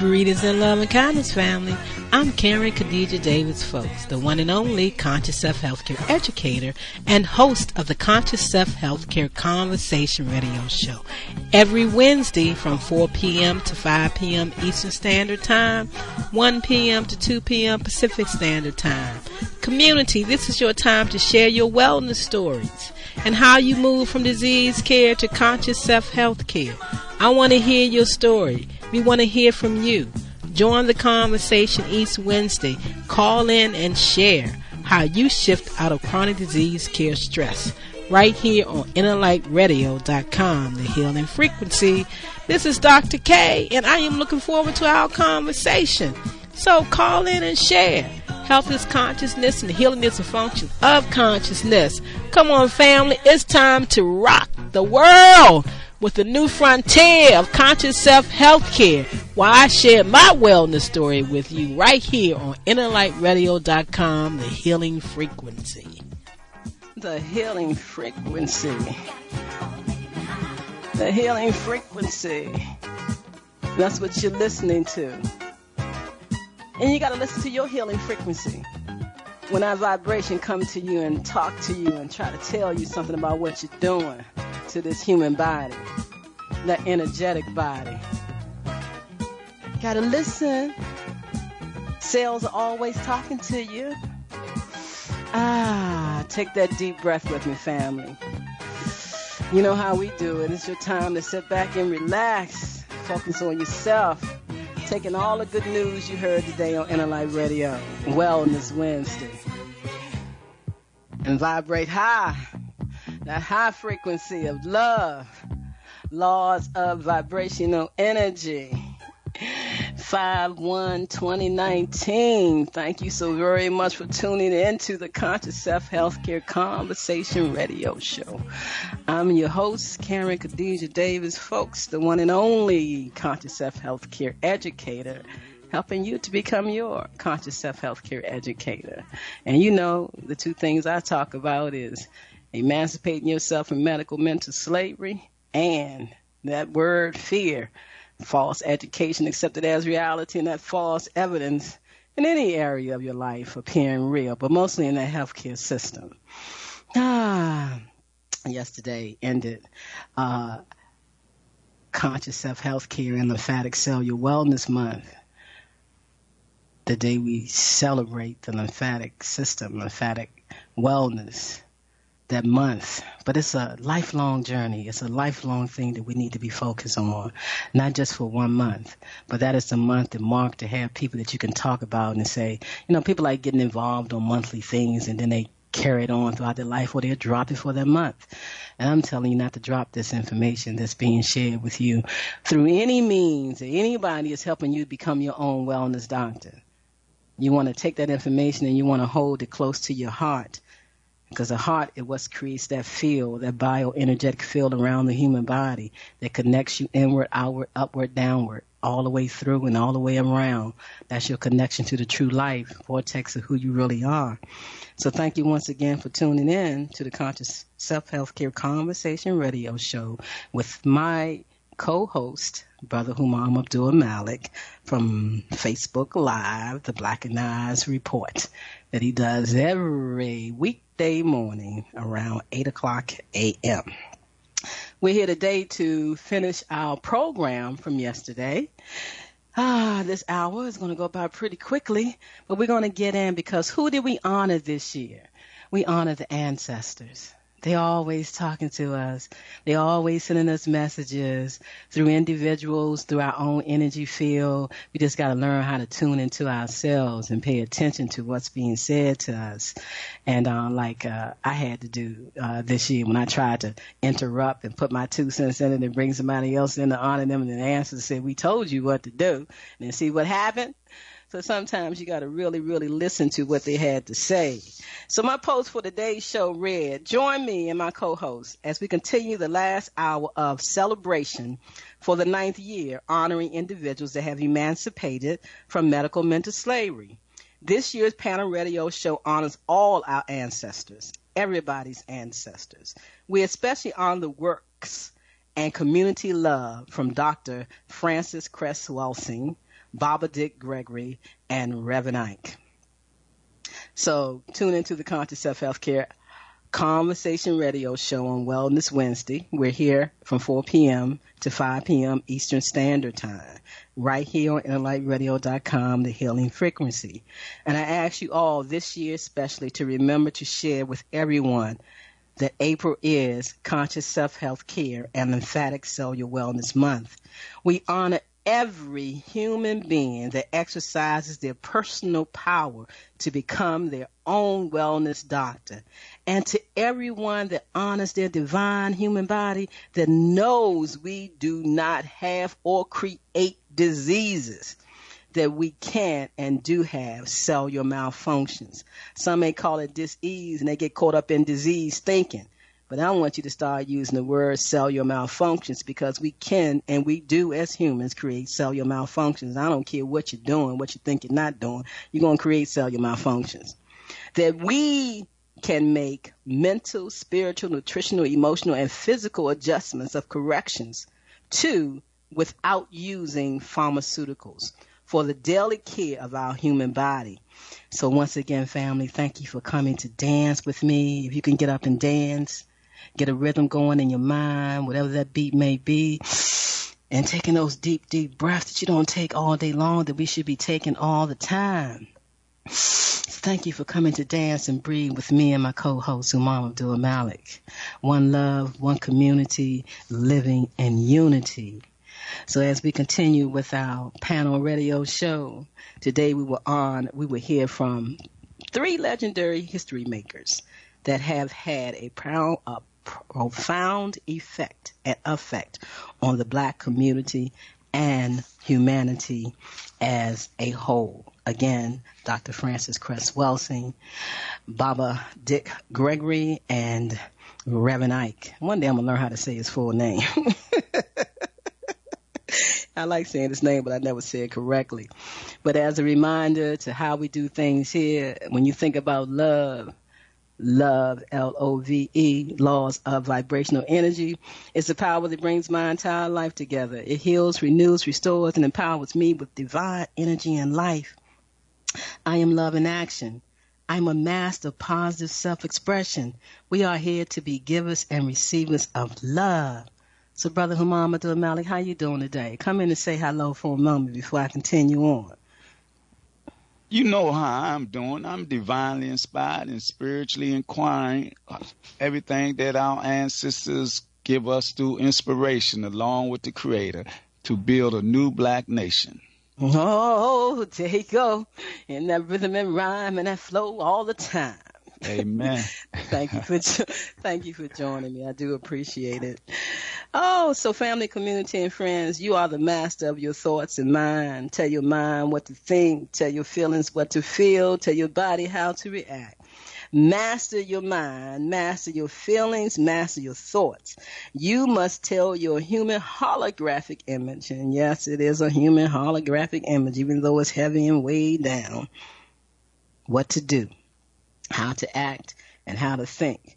Greetings in love and kindness, family. I'm Karen Khadijah Davis-Foulks, the one and only Conscious Self Healthcare educator and host of the Conscious Self Healthcare Conversation radio show. Every Wednesday from 4 p.m. to 5 p.m. Eastern Standard Time, 1 p.m. to 2 p.m. Pacific Standard Time. Community, this is your time to share your wellness stories and how you move from disease care to conscious self-health care. I want to hear your story. We want to hear from you. Join the conversation each Wednesday. Call in and share how you shift out of chronic disease care stress. Right here on InnerlightRadio.com, the healing frequency. This is Dr. K, and I am looking forward to our conversation. So call in and share. Health is consciousness, and healing is a function of consciousness. Come on, family. It's time to rock the world with the new frontier of conscious self-health care, while I share my wellness story with you right here on InnerlightRadio.com, the healing frequency. The healing frequency. The healing frequency. That's what you're listening to. And you got to listen to your healing frequency. When our vibration comes to you and talk to you and try to tell you something about what you're doing to this human body, that energetic body. Got to listen. Cells are always talking to you. Take that deep breath with me, family. You know how we do it. It's your time to sit back and relax. Focus on yourself. Taking all the good news you heard today on Inner Light Radio, Wellness Wednesday. And vibrate high, that high frequency of love, laws of vibrational energy. 5/1/2019. Thank you so very much for tuning in to the Conscious Self Healthcare Conversation radio show. I'm your host, Karen Khadijah Davis-Foulks, the one and only Conscious Self Healthcare educator, helping you to become your Conscious Self Healthcare educator. And you know, the two things I talk about is emancipating yourself from medical mental slavery and that word fear. False education accepted as reality, and that false evidence in any area of your life appearing real, but mostly in the healthcare system. Yesterday ended Conscious Self-Healthcare and Lymphatic Cellular Wellness Month, the day we celebrate the lymphatic system, lymphatic wellness, that month. But it's a lifelong journey. It's a lifelong thing that we need to be focused on, not just for 1 month, but that is the month that marked to have people that you can talk about and say, you know, people like getting involved on monthly things and then they carry it on throughout their life or they'll drop it for that month. And I'm telling you not to drop this information that's being shared with you through any means that anybody is helping you become your own wellness doctor. You want to take that information and you want to hold it close to your heart. Because the heart is what creates that field, that bioenergetic field around the human body that connects you inward, outward, upward, downward, all the way through and all the way around. That's your connection to the true life, vortex of who you really are. So thank you once again for tuning in to the Conscious Self-Healthcare Conversation radio show with my co-host, Brother Humam Abdul Malik, from Facebook Live, the Black and Eyes Report, that he does every weekday morning around 8 o'clock a.m. We're here today to finish our program from yesterday. This hour is going to go by pretty quickly, but we're going to get in because who did we honor this year? We honor the ancestors. They're always talking to us. They're always sending us messages through individuals, through our own energy field. We just got to learn how to tune into ourselves and pay attention to what's being said to us. And I had to do this year when I tried to interrupt and put my 2 cents in it and bring somebody else in to honor them, and the answer said, "We told you what to do." And then see what happened? So sometimes you got to really, really listen to what they had to say. So my post for today's show read, join me and my co-host as we continue the last hour of celebration for the 9th year, honoring individuals that have emancipated from medical mental slavery. This year's panel radio show honors all our ancestors, everybody's ancestors. We especially honor the works and community love from Dr. Francis Cress-Welsing, Baba Dick Gregory, and Reverend Ike. So tune into the Conscious Self Healthcare Conversation Radio Show on Wellness Wednesday. We're here from 4 p.m. to 5 p.m. Eastern Standard Time, right here on InnerlightRadio.com, the healing frequency. And I ask you all this year especially to remember to share with everyone that April is Conscious Self-Health Care and Lymphatic Cellular Wellness Month. We honor every human being that exercises their personal power to become their own wellness doctor, and to everyone that honors their divine human body that knows we do not have or create diseases, that we can and do have cellular malfunctions. Some may call it dis-ease, and they get caught up in disease thinking. But I want you to start using the word cellular malfunctions, because we can and we do as humans create cellular malfunctions. I don't care what you're doing, what you think you're not doing, you're going to create cellular malfunctions. That we can make mental, spiritual, nutritional, emotional, and physical adjustments of corrections to without using pharmaceuticals for the daily care of our human body. So once again, family, thank you for coming to dance with me. If you can get up and dance, get a rhythm going in your mind, whatever that beat may be, and taking those deep, deep breaths that you don't take all day long, that we should be taking all the time. Thank you for coming to dance and breathe with me and my co-host, Umar Abdul-Malik. One love, one community, living in unity. So as we continue with our panel radio show, today we will hear from 3 legendary history makers that have had a profound effect on the Black community and humanity as a whole. Again, Dr. Francis Cress-Welsing, Baba Dick Gregory, and Reverend Ike. One day I'm going to learn how to say his full name. I like saying his name, but I never say it correctly. But as a reminder to how we do things here, when you think about love, L-O-V-E, laws of vibrational energy, it's the power that brings my entire life together. It heals, renews, restores, and empowers me with divine energy and life. I am love in action. I'm a master of positive self-expression. We are here to be givers and receivers of love. So, Brother Humam Abdul-Malik, how you doing today? Come in and say hello for a moment before I continue on. You know how I'm doing. I'm divinely inspired and spiritually inquiring everything that our ancestors give us through inspiration, along with the Creator, to build a new Black nation. Oh, there you go. In that rhythm and rhyme and that flow all the time. Amen. Thank you for joining me. I do appreciate it. Oh, so family, community, and friends, you are the master of your thoughts and mind. Tell your mind what to think. Tell your feelings what to feel. Tell your body how to react. Master your mind, master your feelings, master your thoughts. You must tell your human holographic image, and yes, it is a human holographic image, even though it's heavy and weighed down, what to do, how to act, and how to think.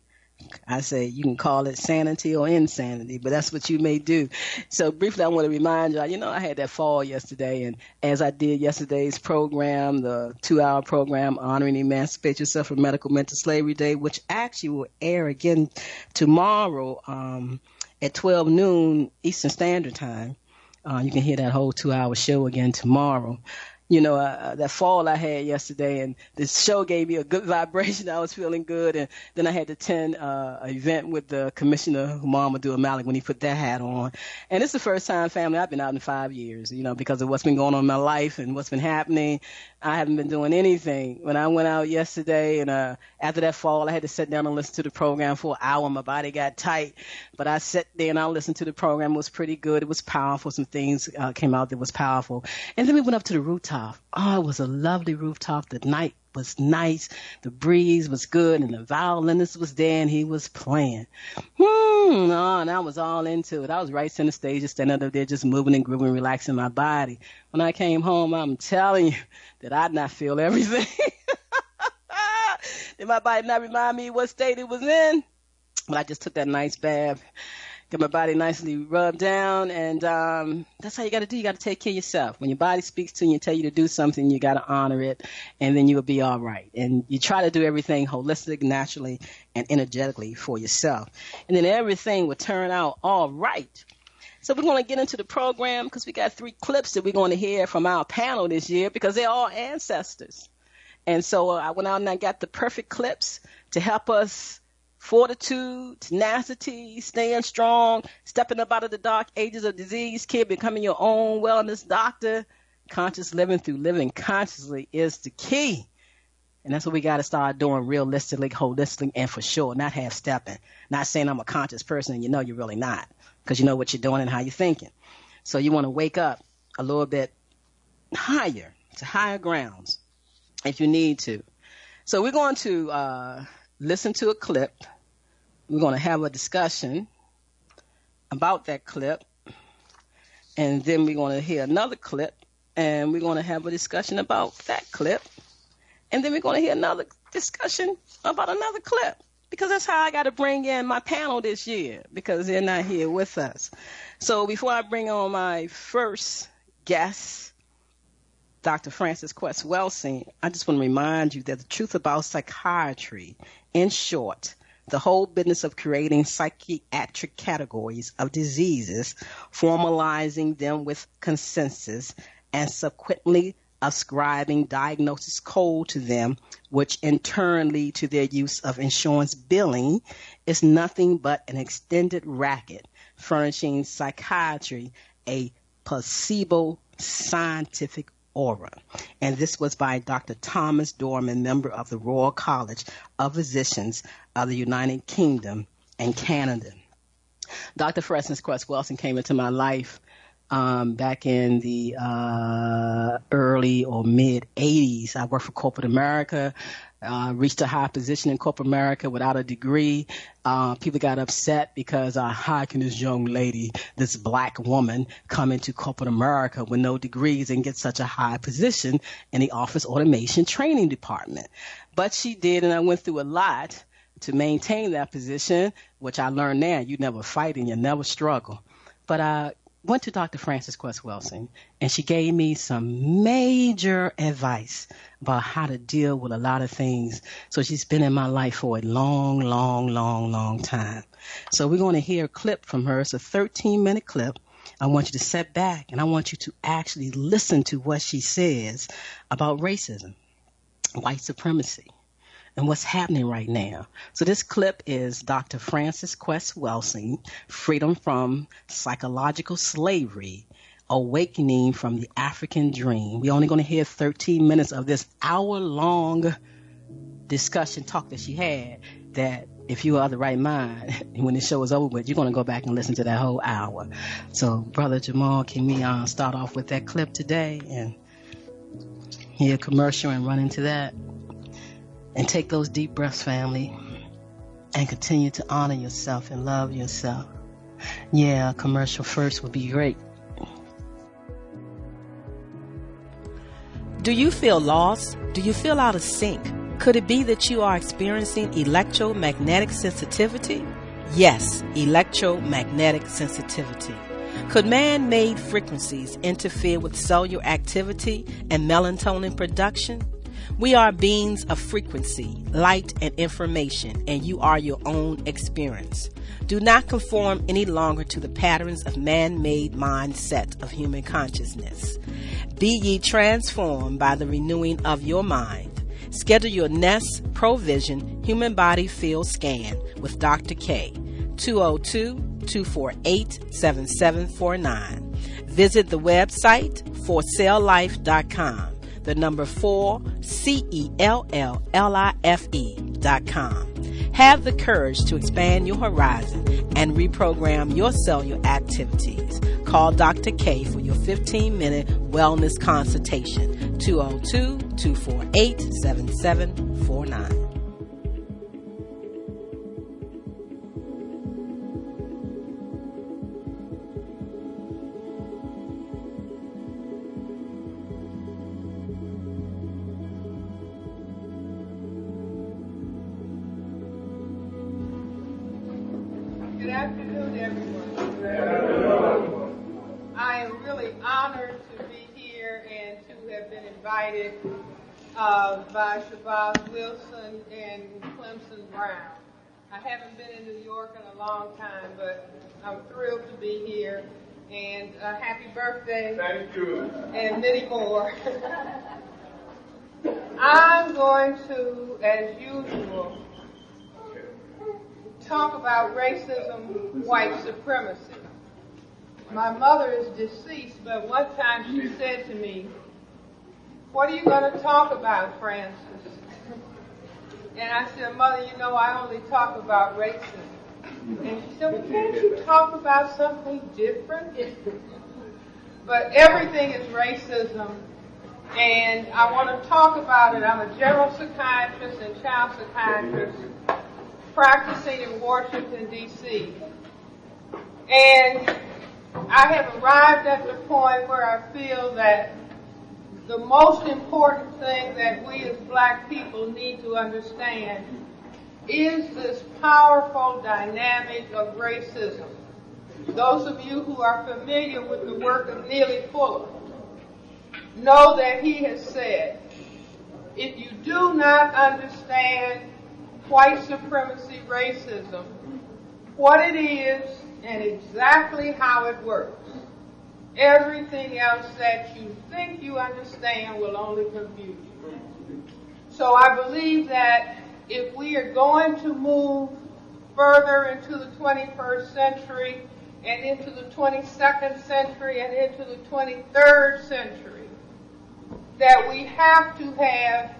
I say you can call it sanity or insanity, but that's what you may do. So briefly, I want to remind you, I had that fall yesterday, and as I did yesterday's program, the 2-hour program, Honoring Emancipate Yourself from Medical Mental Slavery Day, which actually will air again tomorrow at 12 noon Eastern Standard Time. You can hear that whole 2-hour show again tomorrow. That fall I had yesterday, and this show gave me a good vibration. I was feeling good, and then I had to attend an event with the Commissioner Umar Abdul-Malik when he put that hat on. And it's the first time, family, I've been out in 5 years, because of what's been going on in my life and what's been happening. I haven't been doing anything. When I went out yesterday, and after that fall, I had to sit down and listen to the program for an hour. My body got tight, but I sat there and I listened to the program. It was pretty good. It was powerful. Some things came out that was powerful. And then we went up to the rooftop. Oh, it was a lovely rooftop. The night was nice. The breeze was good, and the violinist was there, and he was playing. And I was all into it. I was right center stage, just standing up there, just moving and grooving, relaxing my body. When I came home, I'm telling you that I did not feel everything. Did my body not remind me what state it was in? But I just took that nice bath. Get my body nicely rubbed down, and that's how you got to do. You got to take care of yourself. When your body speaks to you and tell you to do something, you got to honor it, and then you'll be all right. And you try to do everything holistic, naturally, and energetically for yourself, and then everything will turn out all right. So we're going to get into the program because we got 3 clips that we're going to hear from our panel this year because they're all ancestors. And so I went out and I got the perfect clips to help us fortitude, tenacity, staying strong, stepping up out of the dark ages of disease, kid, becoming your own wellness doctor. Conscious living through living consciously is the key. And that's what we got to start doing realistically, holistically, and for sure, not half-stepping. Not saying I'm a conscious person and you know you're really not because you know what you're doing and how you're thinking. So you want to wake up a little bit higher, to higher grounds if you need to. So we're going to listen to a clip. We're going to have a discussion about that clip. And then we're going to hear another clip. And we're going to have a discussion about that clip. And then we're going to hear another discussion about another clip. Because that's how I got to bring in my panel this year. Because they're not here with us. So before I bring on my first guest, Dr. Frances Cress-Welsing, I just want to remind you that the truth about psychiatry, in short, the whole business of creating psychiatric categories of diseases, formalizing them with consensus, and subsequently ascribing diagnosis code to them, which in turn lead to their use of insurance billing, is nothing but an extended racket, furnishing psychiatry a placebo scientific aura. And this was by Dr. Thomas Dorman, member of the Royal College of Physicians of the United Kingdom and Canada. Dr. Frances Cress-Welsing came into my life back in the early or mid 80s. I worked for corporate America, reached a high position in corporate America without a degree. People got upset because how can this young lady, this black woman, come into corporate America with no degrees and get such a high position in the office automation training department? But she did, and I went through a lot to maintain that position, which I learned now, you never fight and you never struggle. But I went to Dr. Frances Cress-Welsing, and she gave me some major advice about how to deal with a lot of things. So she's been in my life for a long, long, long, long time. So we're going to hear a clip from her. It's a 13-minute clip. I want you to sit back, and I want you to actually listen to what she says about racism, white supremacy, and what's happening right now. So this clip is Dr. Frances Cress-Welsing, Freedom from Psychological Slavery, Awakening from the African Dream. We're only going to hear 13 minutes of this hour-long discussion talk that she had that if you are of the right mind, when the show is over with, you're going to go back and listen to that whole hour. So, Brother Jamal, can we start off with that clip today and hear a commercial and run into that? And take those deep breaths, family, and continue to honor yourself and love yourself. Yeah, a commercial first would be great. Do you feel lost? Do you feel out of sync? Could it be that you are experiencing electromagnetic sensitivity? Yes, electromagnetic sensitivity. Could man-made frequencies interfere with cellular activity and melatonin production? We are beings of frequency, light, and information, and you are your own experience. Do not conform any longer to the patterns of man-made mindset of human consciousness. Be ye transformed by the renewing of your mind. Schedule your Nest Provision Human Body Field Scan with Dr. K, 202-248-7749. Visit the website forcelllife.com. The number 4CELLLIFE.com. Have the courage to expand your horizon and reprogram your cellular activities. Call Dr. K for your 15-minute wellness consultation. 202-248-7749. Good afternoon, everyone. by Shabazz Wilson and Clemson Brown. I haven't been in New York in a long time, but I'm thrilled to be here. And happy birthday. Thank you. And many more. I'm going to, as usual, talk about racism, white supremacy. My mother is deceased, but one time she said to me, "What are you going to talk about, Francis?" And I said, "Mother, you know, I only talk about racism." And she said, "Well, can't you talk about something different?" But everything is racism, and I want to talk about it. I'm a general psychiatrist and child psychiatrist practicing in Washington, D.C. And I have arrived at the point where I feel that the most important thing that we as black people need to understand is this powerful dynamic of racism. Those of you who are familiar with the work of Neely Fuller know that he has said, if you do not understand white supremacy racism, what it is and exactly how it works, everything else that you think you understand will only confuse you. So I believe that if we are going to move further into the 21st century and into the 22nd century and into the 23rd century, that we have to have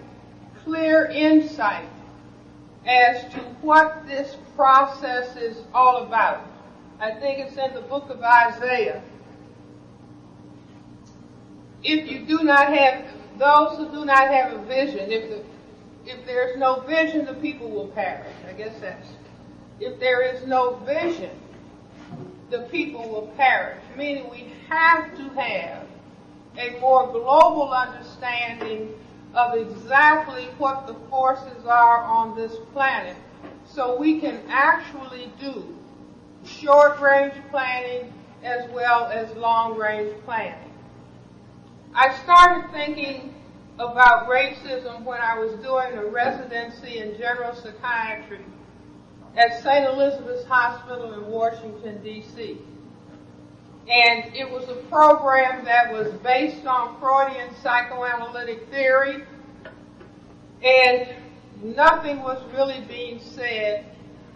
clear insight as to what this process is all about. I think it's in the book of Isaiah. If you do not have, those who do not have a vision, if there's no vision, the people will perish. I guess that's, if there is no vision, the people will perish. Meaning we have to have a more global understanding of exactly what the forces are on this planet so we can actually do short-range planning as well as long-range planning. I started thinking about racism when I was doing a residency in general psychiatry at St. Elizabeth's Hospital in Washington, D.C. And it was a program that was based on Freudian psychoanalytic theory, and nothing was really being said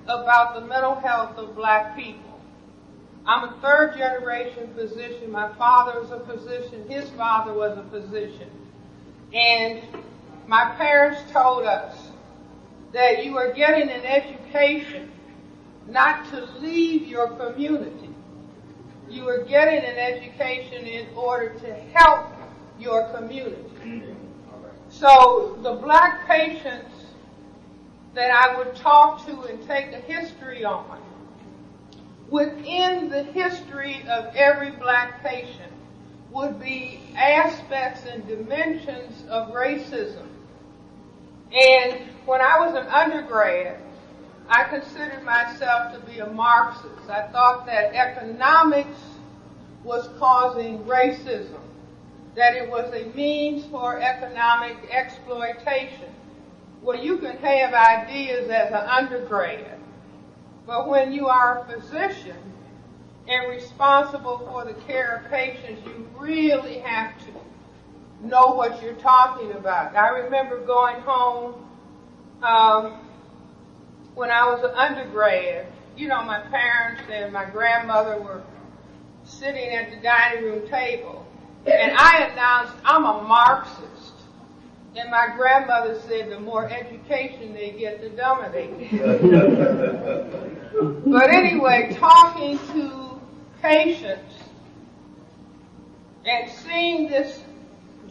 about the mental health of black people. I'm a third-generation physician. My father was a physician. His father was a physician. And my parents told us that you are getting an education not to leave your community. You are getting an education in order to help your community. So the black patients that I would talk to and take a history on, within the history of every black patient would be aspects and dimensions of racism. And when I was an undergrad, I considered myself to be a Marxist. I thought that economics was causing racism, that it was a means for economic exploitation. Well, you can have ideas as an undergrad, but when you are a physician and responsible for the care of patients, you really have to know what you're talking about. I remember going home when I was an undergrad. You know, my parents and my grandmother were sitting at the dining room table, and I announced, I'm a Marxist. And my grandmother said, the more education they get, the dumber they get. But anyway, talking to patients and seeing this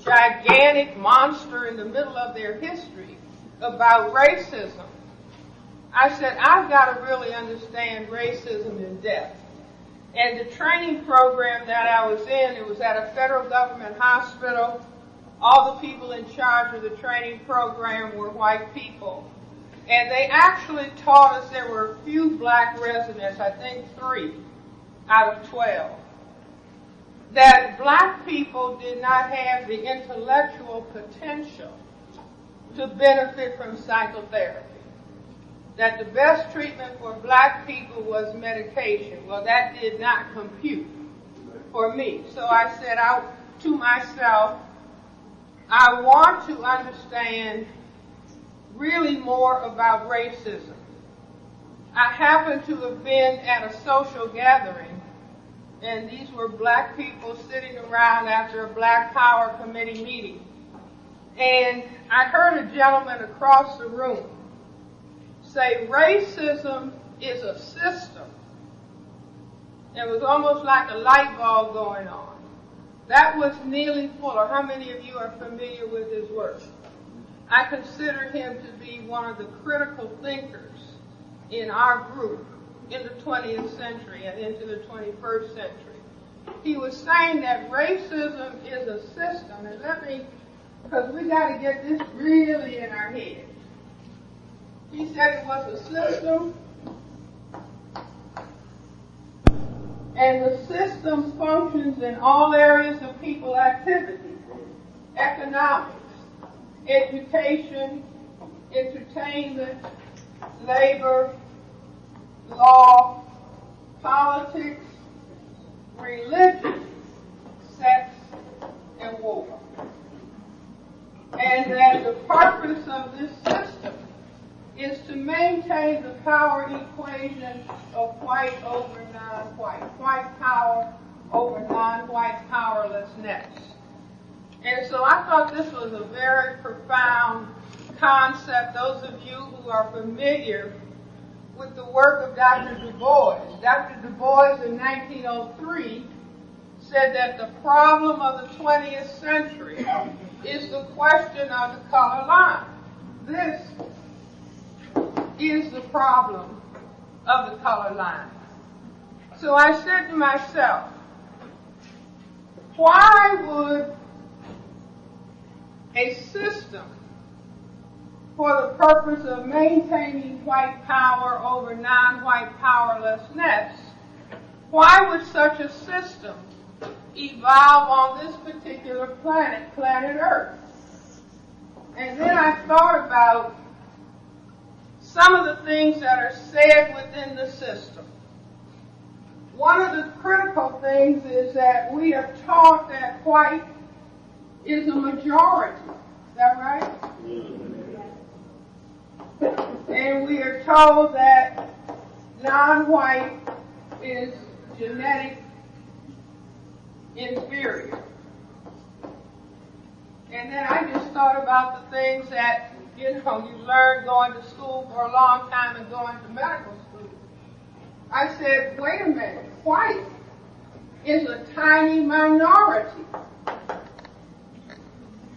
gigantic monster in the middle of their history about racism, I said, I've got to really understand racism in depth. And the training program that I was in, it was at a federal government hospital. All the people in charge of the training program were white people. And they actually taught us, there were a few black residents, I think 3 out of 12, that black people did not have the intellectual potential to benefit from psychotherapy. That the best treatment for black people was medication. Well, that did not compute for me. So I said out to myself, I want to understand really more about racism. I happened to have been at a social gathering, and these were black people sitting around after a Black Power Committee meeting. And I heard a gentleman across the room say, racism is a system. It was almost like a light bulb going on. That was Neely Fuller. How many of you are familiar with his work? I consider him to be one of the critical thinkers in our group in the 20th century and into the 21st century. He was saying that racism is a system, and because we got to get this really in our head. He said it was a system, and the system functions in all areas of people activity: economics, education, entertainment, labor, law, politics, religion, sex, and war. And that the purpose of this system is to maintain the power equation of white over non-white, white power over non-white powerlessness. And so I thought this was a very profound concept. Those of you who are familiar with the work of Dr. Du Bois. Dr. Du Bois in 1903 said that the problem of the 20th century is the question of the color line. This is the problem of the color line. So I said to myself, why would a system for the purpose of maintaining white power over non-white powerlessness, why would such a system evolve on this particular planet, planet Earth? And then I thought about some of the things that are said within the system. One of the critical things is that we are taught that white is a majority. Is that right? And we are told that non-white is genetic inferior. And then I just thought about the things that, you learn going to school for a long time and going to medical school. I said, wait a minute, white is a tiny minority.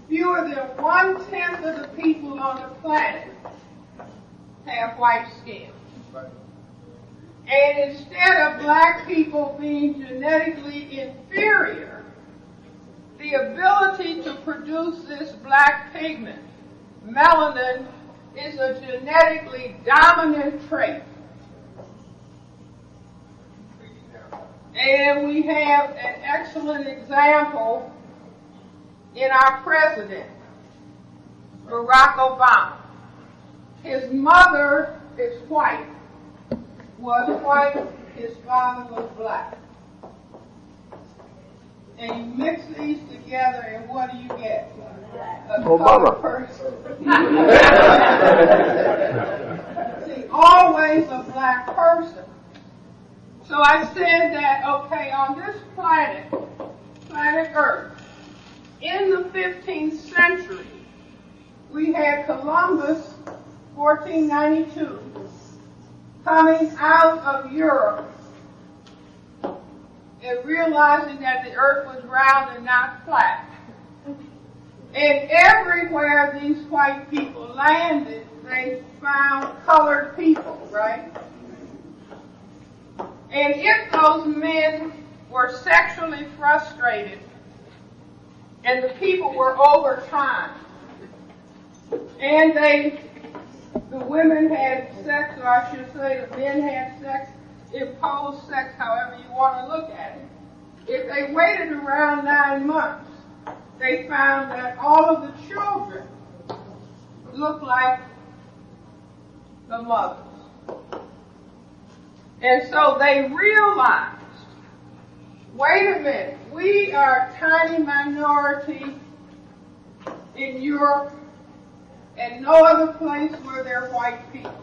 Fewer than 1/10 of the people on the planet have white skin. And instead of black people being genetically inferior, the ability to produce this black pigment, melanin, is a genetically dominant trait. And we have an excellent example in our president, Barack Obama. His mother is white, was white, his father was black. And you mix these together, and what do you get? A colored person. See, always a black person. So I said that, okay, on this planet, planet Earth, in the 15th century, we had Columbus, 1492, coming out of Europe and realizing that the earth was round and not flat. And everywhere these white people landed, they found colored people, right? And if those men were sexually frustrated and the people were over time, and the women had sex, or I should say the men had sex, imposed sex, however you want to look at it. If they waited around 9 months, they found that all of the children look like the mothers. And so they realized, wait a minute, we are a tiny minority in Europe and no other place where there are white people.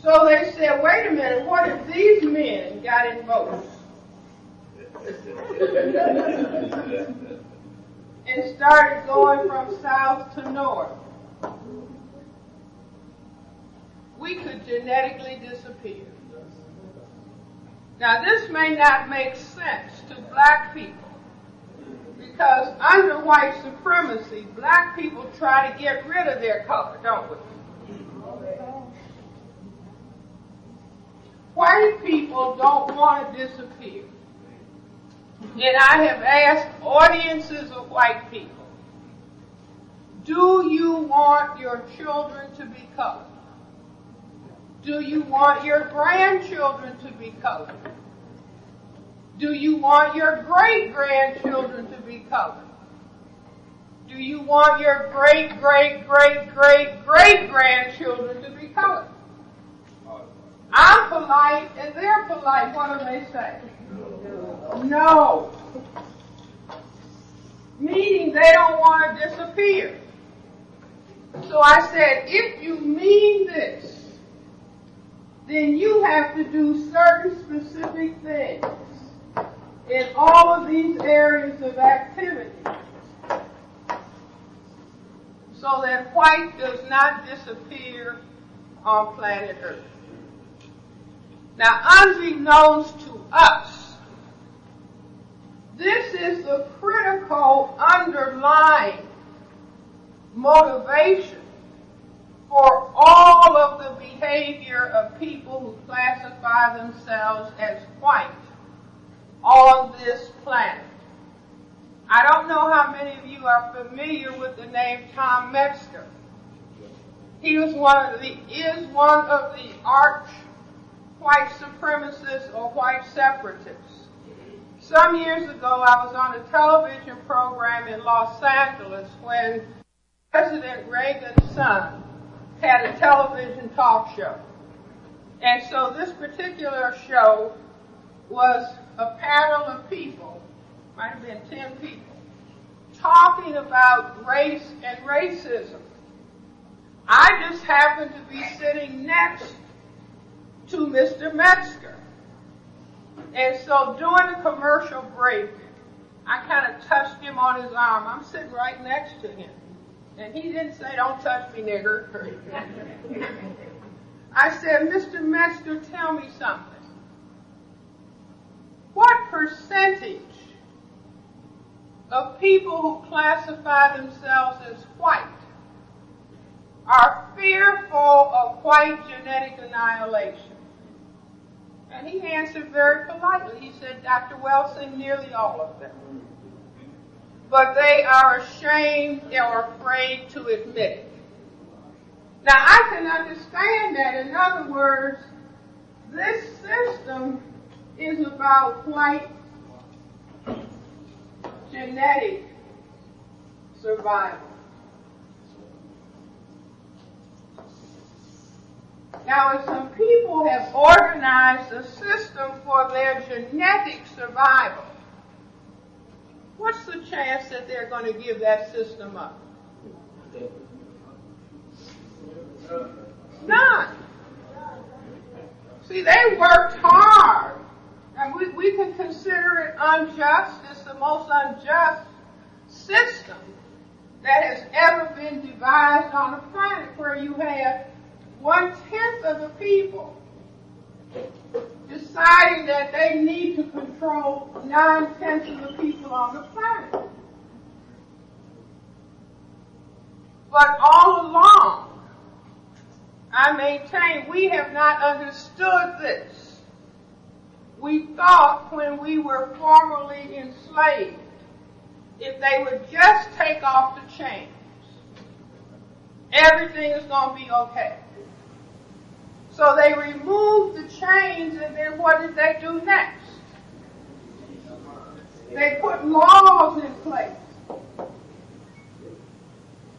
So they said, wait a minute, what if these men got involved? And started going from south to north. We could genetically disappear. Now this may not make sense to black people, because under white supremacy, black people try to get rid of their color, don't we? White people don't want to disappear. And I have asked audiences of white people, do you want your children to be colored? Do you want your grandchildren to be colored? Do you want your great-grandchildren to be colored? Do you want your great-great-great-great-great-grandchildren to be colored? I'm polite and they're polite. What do they say? No. Meaning they don't want to disappear. So I said, if you mean this, then you have to do certain specific things in all of these areas of activity so that white does not disappear on planet Earth. Now, unbeknownst to us, this is the critical underlying motivation for all of the behavior of people who classify themselves as white on this planet. I don't know how many of you are familiar with the name Tom Metzger. He is one of the arch white supremacists or white separatists. Some years ago, I was on a television program in Los Angeles when President Reagan's son had a television talk show. And so this particular show was a panel of people, might have been 10 people, talking about race and racism. I just happened to be sitting next to Mr. Metzger. And so during the commercial break, I kind of touched him on his arm. I'm sitting right next to him. And he didn't say, don't touch me, nigger. I said, Mr. Metzger, tell me something. What percentage of people who classify themselves as white are fearful of white genetic annihilation? And he answered very politely. He said, Dr. Welsing, nearly all of them. But they are ashamed or afraid to admit it. Now, I can understand that. In other words, this system is about white genetic survival. Now, if some people have organized a system for their genetic survival, what's the chance that they're going to give that system up? None. See, they worked hard. And we can consider it unjust. It's the most unjust system that has ever been devised on the planet, where you have 1/10 of the people deciding that they need to control 9/10 of the people on the planet. But all along, I maintain we have not understood this. We thought when we were formerly enslaved, if they would just take off the chains, everything is going to be okay. So they removed the chains, and then what did they do next? They put laws in place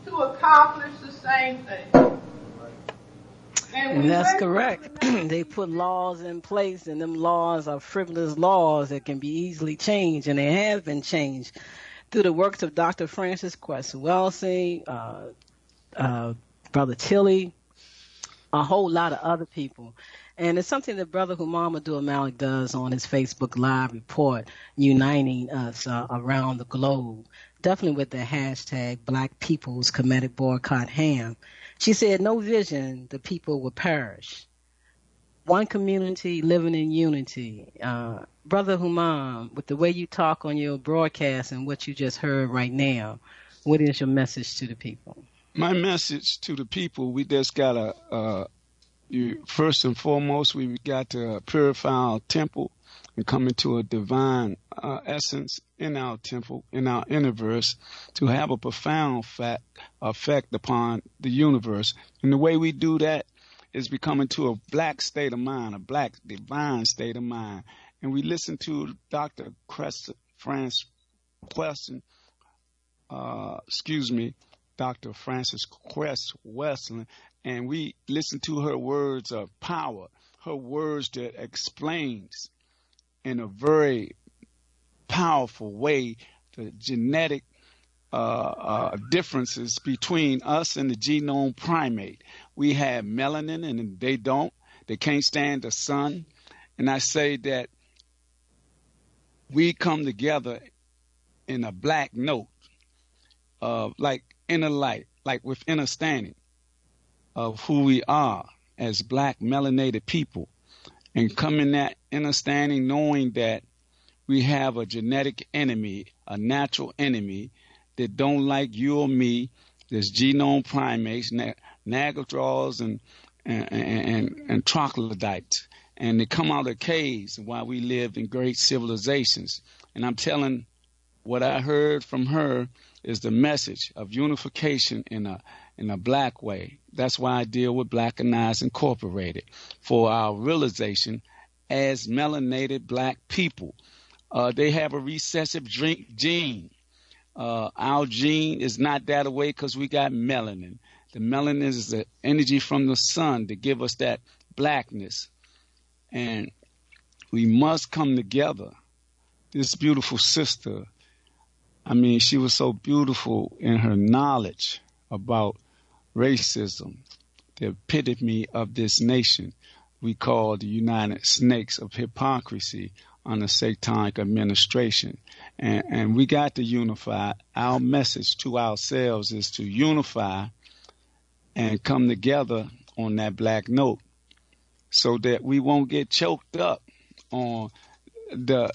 to accomplish the same thing. And that's correct. They put laws in place, and them laws are frivolous laws that can be easily changed, and they have been changed through the works of Dr. Francis Cress-Welsing, Brother Tilly, a whole lot of other people. And it's something that Brother Muhammadu Malik does on his Facebook Live report, uniting us around the globe, definitely with the hashtag Black People's Comedic Boycott Ham. She said, no vision, the people will perish. One community living in unity. Brother Humam, with the way you talk on your broadcast and what you just heard right now, what is your message to the people? My message to the people, we just got to, first and foremost, we got to purify our temple and come into a divine essence in our temple, in our universe, to have a profound effect upon the universe. And the way we do that is becoming to a black state of mind, a black divine state of mind. And we listen to Dr. Dr. Francis Cress-Welsing, and we listen to her words of power, her words that explains in a very powerful way the genetic differences between us and the genome primate. We have melanin and they don't. They can't stand the sun. And I say that we come together in a black note of like inner light, like with understanding of who we are as black melanated people, and come in that understanding knowing that we have a genetic enemy, a natural enemy that don't like you or me. There's genome primates, Neanderthals and troglodytes, and they come out of caves while we lived in great civilizations. And I'm telling, what I heard from her is the message of unification in a black way. That's why I deal with Black and Eyes Incorporated, for our realization as melanated black people. They have a recessive gene. Our gene is not that way because we got melanin. The melanin is the energy from the sun to give us that blackness. And we must come together. This beautiful sister, I mean, she was so beautiful in her knowledge about racism, the epitome of this nation we call the United Snakes of Hypocrisy under Satanic administration. And we got to unify. Our message to ourselves is to unify and come together on that black note so that we won't get choked up on the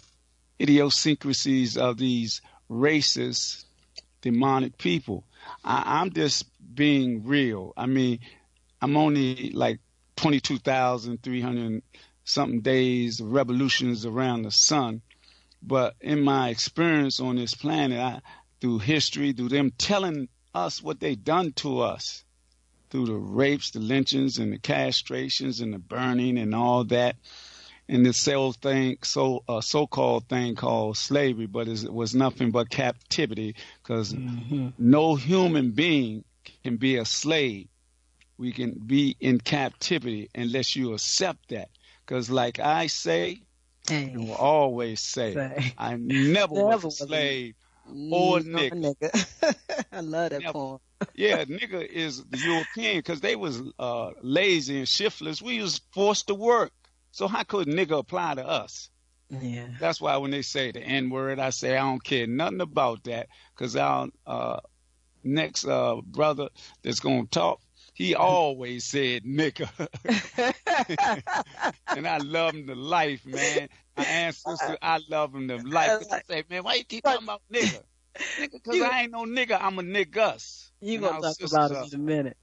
idiosyncrasies of these racist, demonic people. I'm just being real. I mean, I'm only like 22,300 something days of revolutions around the sun. But in my experience on this planet, through history, through them telling us what they done to us, through the rapes, the lynchings, and the castrations, and the burning, and all that, and this so-called thing called slavery, but it was nothing but captivity, because no human being can be a slave. We can be in captivity unless you accept that. Because like I say, and will always say, I never was a slave or nigga. I love that poem. Yeah, nigga is the European, because they was lazy and shiftless. We was forced to work. So how could nigga apply to us? Yeah. That's why when they say the N-word, I say I don't care nothing about that, because our next brother that's going to talk, he always said nigga. And I love him to life, man. My ancestor, I love him to life. I say, man, why you keep talking about nigga? Nigga, because I ain't no nigga, I'm a niggus. You going to talk about it in a minute.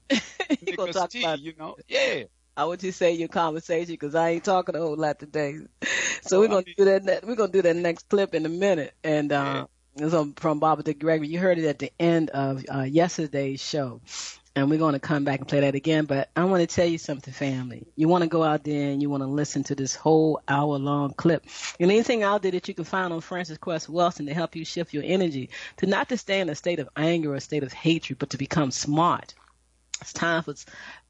You going to talk about it. You know? Yeah. I want you to say your conversation, because I ain't talking a whole lot today. So we're gonna do that. We're gonna do that next clip in a minute. And it's from Dick Gregory. You heard it at the end of yesterday's show. And we're going to come back and play that again. But I want to tell you something, family. You want to go out there and you want to listen to this whole hour-long clip. And anything out there that you can find on Frances Cress-Welsing to help you shift your energy, to not to stay in a state of anger or a state of hatred, but to become smart. It's time for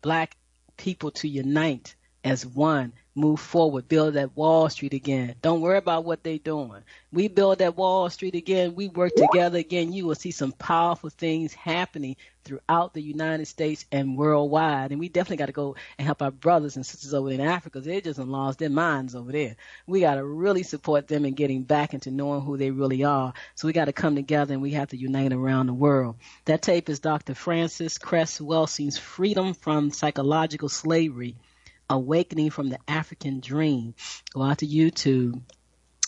black people to unite as one, move forward, build that Wall Street again. Don't worry about what they're doing. We build that Wall Street again. We work together again. You will see some powerful things happening throughout the United States and worldwide. And we definitely got to go and help our brothers and sisters over there in Africa. They just lost their minds over there. We got to really support them in getting back into knowing who they really are. So we got to come together and we have to unite around the world. That tape is Dr. Frances Cress-Welsing's Freedom from Psychological Slavery, Awakening from the African Dream. Go out to YouTube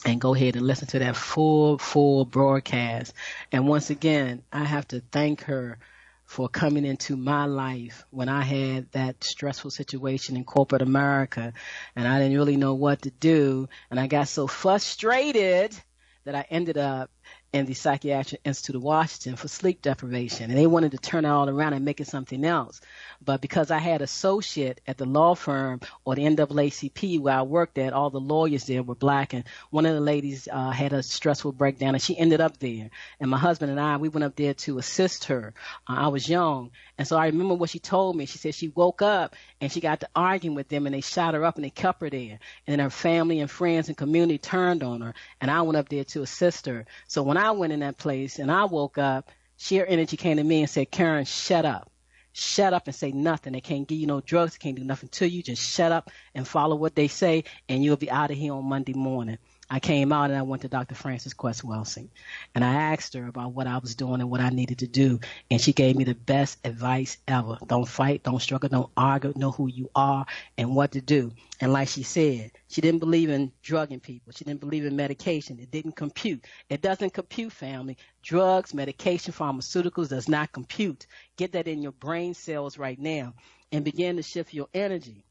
and go ahead and listen to that full broadcast. And once again, I have to thank her for coming into my life when I had that stressful situation in corporate America and I didn't really know what to do. And I got so frustrated that I ended up in the Psychiatric Institute of Washington for sleep deprivation. And they wanted to turn it all around and make it something else. But because I had an associate at the law firm or the NAACP where I worked at, all the lawyers there were black. And one of the ladies had a stressful breakdown and she ended up there. And my husband and I, we went up there to assist her. I was young. And so I remember what she told me. She said she woke up and she got to arguing with them and they shot her up and they kept her there. And then her family and friends and community turned on her. And I went up there to assist her. So when I went in that place and I woke up, sheer energy came to me and said, Karen, shut up. Shut up and say nothing. They can't give you no drugs. They can't do nothing to you. Just shut up and follow what they say and you'll be out of here on Monday morning. I came out and I went to Dr. Frances Cress-Welsing and I asked her about what I was doing and what I needed to do. And she gave me the best advice ever. Don't fight, don't struggle, don't argue, know who you are and what to do. And like she said, she didn't believe in drugging people. She didn't believe in medication. It didn't compute. It doesn't compute, family. Drugs, medication, pharmaceuticals does not compute. Get that in your brain cells right now and begin to shift your energy.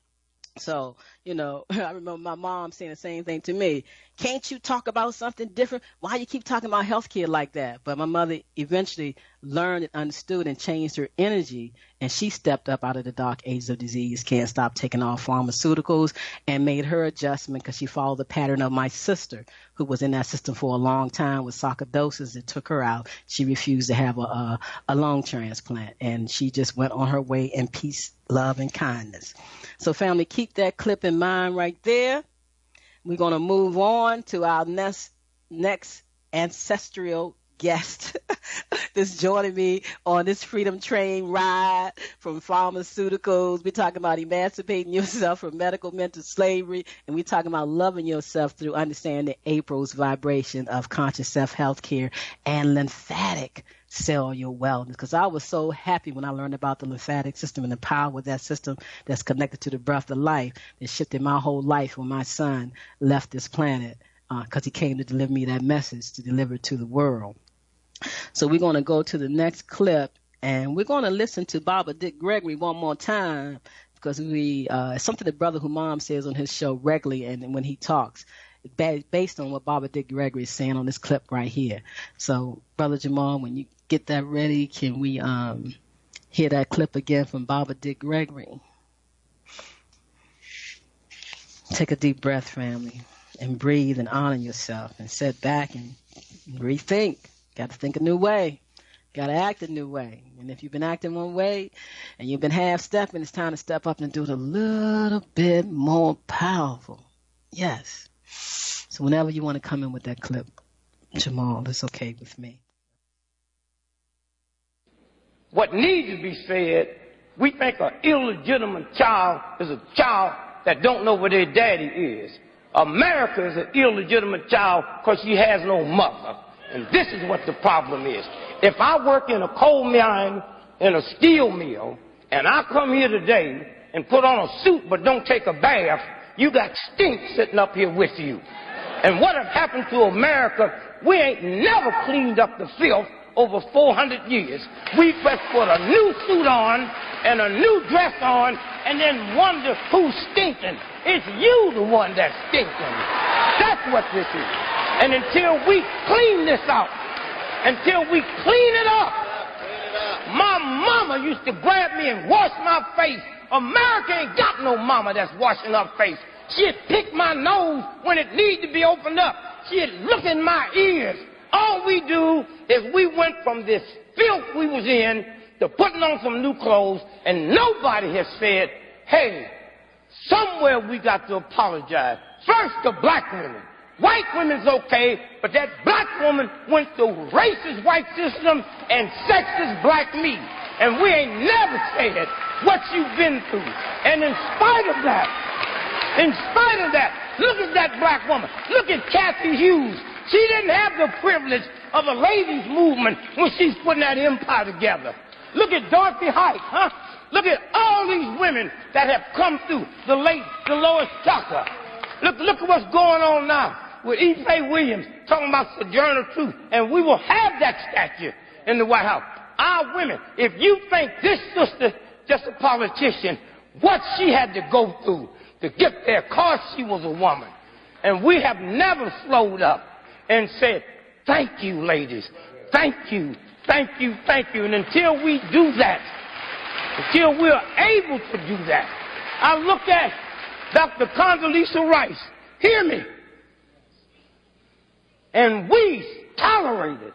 So, you know, I remember my mom saying the same thing to me. Can't you talk about something different? Why you keep talking about healthcare like that? But my mother eventually learned and understood and changed her energy, and she stepped up out of the dark ages of disease, can't stop taking all pharmaceuticals, and made her adjustment because she followed the pattern of my sister, who was in that system for a long time with sarcoidosis that took her out. She refused to have a lung transplant, and she just went on her way in peace, love, and kindness. So, family, keep that clip in mind right there. We're going to move on to our next ancestral guest that's joining me on this freedom train ride from pharmaceuticals. We're talking about emancipating yourself from medical mental slavery, and we're talking about loving yourself through understanding April's vibration of conscious self-healthcare and lymphatic cellular wellness, because I was so happy when I learned about the lymphatic system and the power of that system that's connected to the breath of life that shifted my whole life when my son left this planet, because he came to deliver me that message to deliver it to the world. So we're going to go to the next clip, and we're going to listen to Dick Gregory one more time, because it's something that Brother Humam says on his show regularly, and when he talks, based on what Dick Gregory is saying on this clip right here. So, Brother Jamal, when you get that ready, can we hear that clip again from Dick Gregory? Take a deep breath, family, and breathe and honor yourself and sit back and rethink. Got to think a new way. Got to act a new way. And if you've been acting one way and you've been half-stepping, it's time to step up and do it a little bit more powerful. Yes. So whenever you want to come in with that clip, Jamal, it's okay with me. What needs to be said, we think an illegitimate child is a child that don't know where their daddy is. America is an illegitimate child because she has no mother. And this is what the problem is. If I work in a coal mine, in a steel mill, and I come here today and put on a suit but don't take a bath, you got stink sitting up here with you. And what has happened to America, we ain't never cleaned up the filth over 400 years. We just put a new suit on and a new dress on and then wonder who's stinking. It's you the one that's stinking. That's what this is. And until we clean this out, until we clean it up, My mama used to grab me and wash my face. America ain't got no mama that's washing her face. She'd pick my nose when it needed to be opened up. She'd look in my ears. All we do is we went from this filth we was in to putting on some new clothes, and nobody has said, hey, somewhere we got to apologize. First, to black women. White women's okay, but that black woman went through racist white system and sexist black me. And we ain't never said what you've been through. And in spite of that, look at that black woman. Look at Kathy Hughes. She didn't have the privilege of a ladies' movement when she's putting that empire together. Look at Dorothy Height, huh? Look at all these women that have come through, the late Dolores Tucker. Look at what's going on now with E. Faye Williams talking about Sojourner Truth, and we will have that statue in the White House. Our women, if you think this sister just a politician, what she had to go through to get there, cause she was a woman. And we have never slowed up and said, thank you, ladies. Thank you, thank you, thank you. And until we do that, until we're able to do that, I look at Dr. Condoleezza Rice. Hear me. And we tolerate it.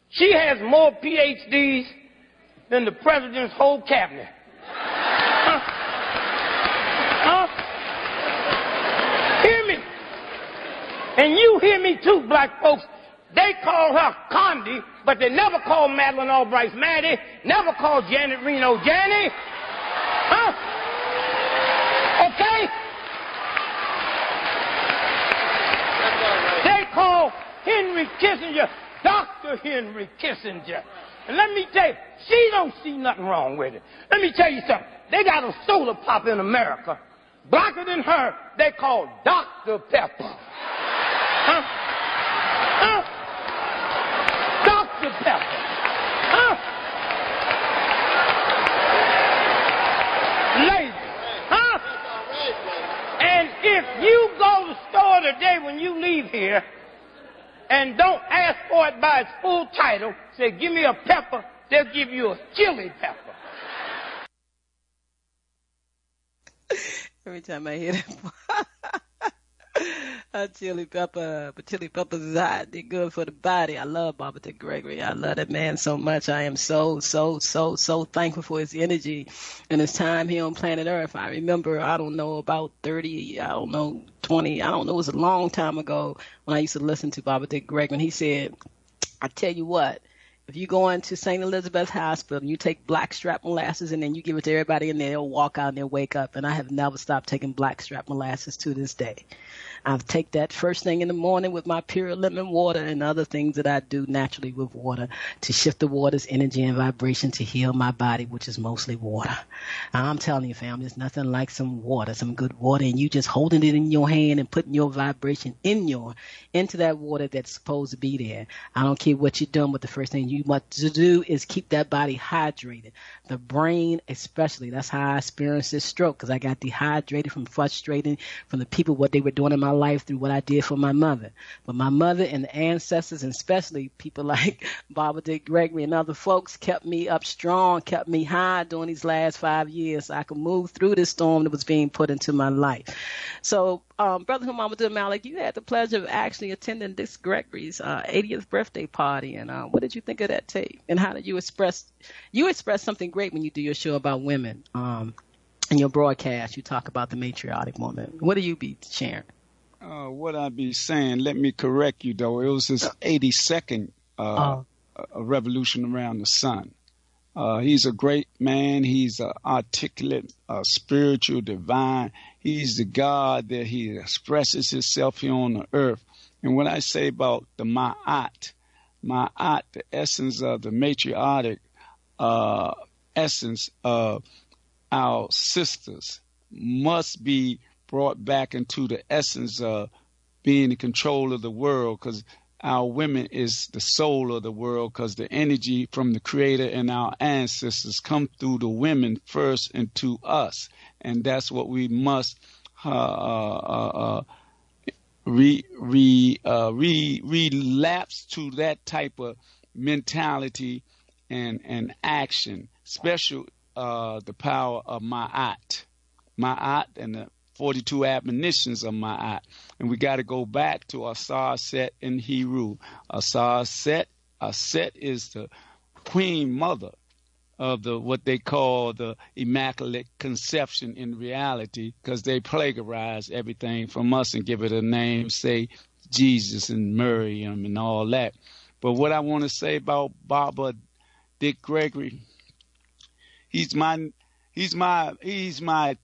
She has more PhDs than the president's whole cabinet. Hear me. And you hear me too, black folks. They call her Condi, but they never call Madeleine Albright Maddie, never call Janet Reno Janny. Huh? Okay? They call Henry Kissinger Dr. Henry Kissinger. And let me tell you, she don't see nothing wrong with it. Let me tell you something. They got a soda pop in America. Blacker than her, they call Dr. Pepper. Huh? Huh? Dr. Pepper. Huh? Lady. Huh? And if you go to the store today when you leave here and don't ask for it by its full title, say, give me a pepper, they'll give you a chili pepper. Every time I hear that, a chili pepper, but chili peppers is hot. They're good for the body. I love Dick Gregory. I love that man so much. I am so thankful for his energy and his time here on planet Earth. I remember, I don't know, about 30, I don't know, 20, I don't know, it was a long time ago when I used to listen to Dick Gregory, and he said, I tell you what, if you go into St. Elizabeth's Hospital and you take blackstrap molasses and then you give it to everybody in there, they'll walk out and they'll wake up. And I have never stopped taking blackstrap molasses to this day. I take that first thing in the morning with my pure lemon water and other things that I do naturally with water to shift the water's energy and vibration to heal my body, which is mostly water. I'm telling you, family, there's nothing like some water, some good water, and you just holding it in your hand and putting your vibration into that water that's supposed to be there. I don't care what you're doing, but the first thing you must do is keep that body hydrated. The brain especially, that's how I experienced this stroke, because I got dehydrated from frustrating from the people, what they were doing in my life through what I did for my mother. But my mother and the ancestors, and especially people like Dick Gregory and other folks, kept me up strong, kept me high during these last 5 years so I could move through this storm that was being put into my life. So, Brother Muhammad Malik, you had the pleasure of actually attending Dick Gregory's 80th birthday party, and what did you think of that tape? And how did you express something great when you do your show about women? In your broadcast, you talk about the matriarchic woman. What do you be sharing? What I be saying, let me correct you, though. It was his 82nd revolution around the sun. He's a great man. He's articulate, spiritual, divine. He's the God that he expresses himself here on the earth. And when I say about the Ma'at, the essence of the matriarchic essence of our sisters must be brought back into the essence of being in control of the world, because our women is the soul of the world, because the energy from the Creator and our ancestors come through the women first into us. And that's what we must relapse to, that type of mentality and action, special the power of Ma'at and the 42 admonitions of Ma'at. And we got to go back to Asar, Set, and Heru. Asar, Set is the queen mother of the what they call the Immaculate Conception in reality, because they plagiarize everything from us and give it a name, say Jesus and Miriam and all that. But what I want to say about Baba Dick Gregory, he's my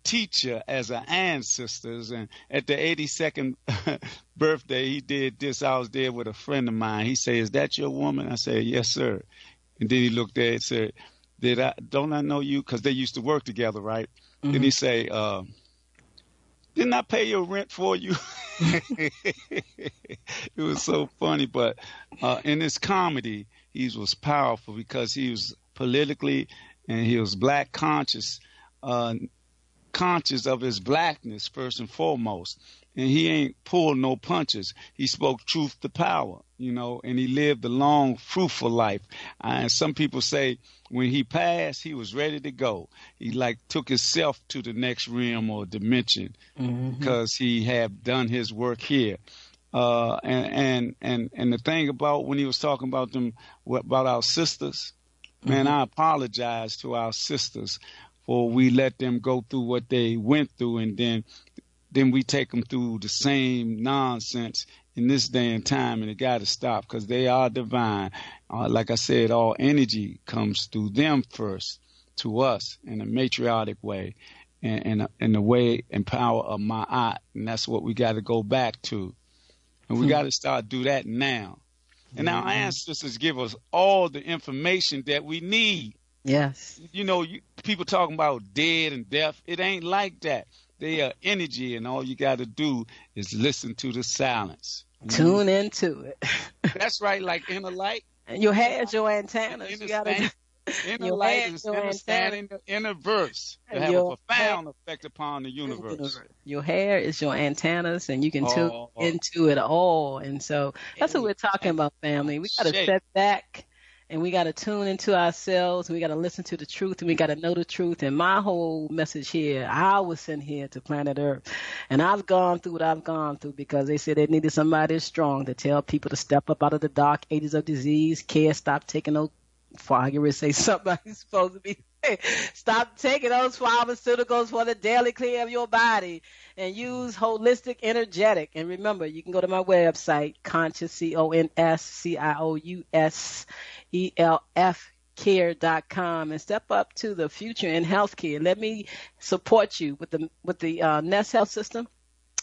teacher as an ancestors. And at the 82nd birthday, he did this. I was there with a friend of mine. He said, "Is that your woman?" I said, "Yes, sir." And then he looked at it and said, don't I know you? Because they used to work together, right? Mm-hmm. Then he say, didn't I pay your rent for you? It was so funny. But in his comedy, he was powerful because he was politically and he was black conscious of his blackness first and foremost. And he ain't pulled no punches. He spoke truth to power, and he lived a long, fruitful life. And some people say when he passed, he was ready to go. He took himself to the next realm or dimension because he had done his work here. And the thing about when he was talking about about our sisters, man, I apologize to our sisters for we let them go through what they went through, and then we take them through the same nonsense in this day and time, and it got to stop because they are divine. Like I said, all energy comes through them first to us in a matriarchic way and the way and power of Ma'at, and that's what we got to go back to. And we got to start do that now. And our ancestors give us all the information that we need. Yes. People talking about dead and death. It ain't like that. They are energy, and all you got to do is listen to the silence. Tune into it. That's right, like inner light. And your hair is your antennas. Inner light is understanding the inner verse to have a profound effect upon the universe. Your hair is your antennas, and you can tune into it all. And so that's what we're talking about, family. We got to step back. And we got to tune into ourselves, and we got to listen to the truth, and we got to know the truth. And my whole message here, I was sent here to planet Earth, and I've gone through what I've gone through because they said they needed somebody strong to tell people to step up out of the dark ages of disease, care, stop taking those pharmaceuticals, say somebody's supposed to be. Stop taking those pharmaceuticals for the daily clear of your body and use holistic energetic. And remember, you can go to my website, Conscious, CONSCIOUSELF care.com, and step up to the future in healthcare. Let me support you with the Nest Health System.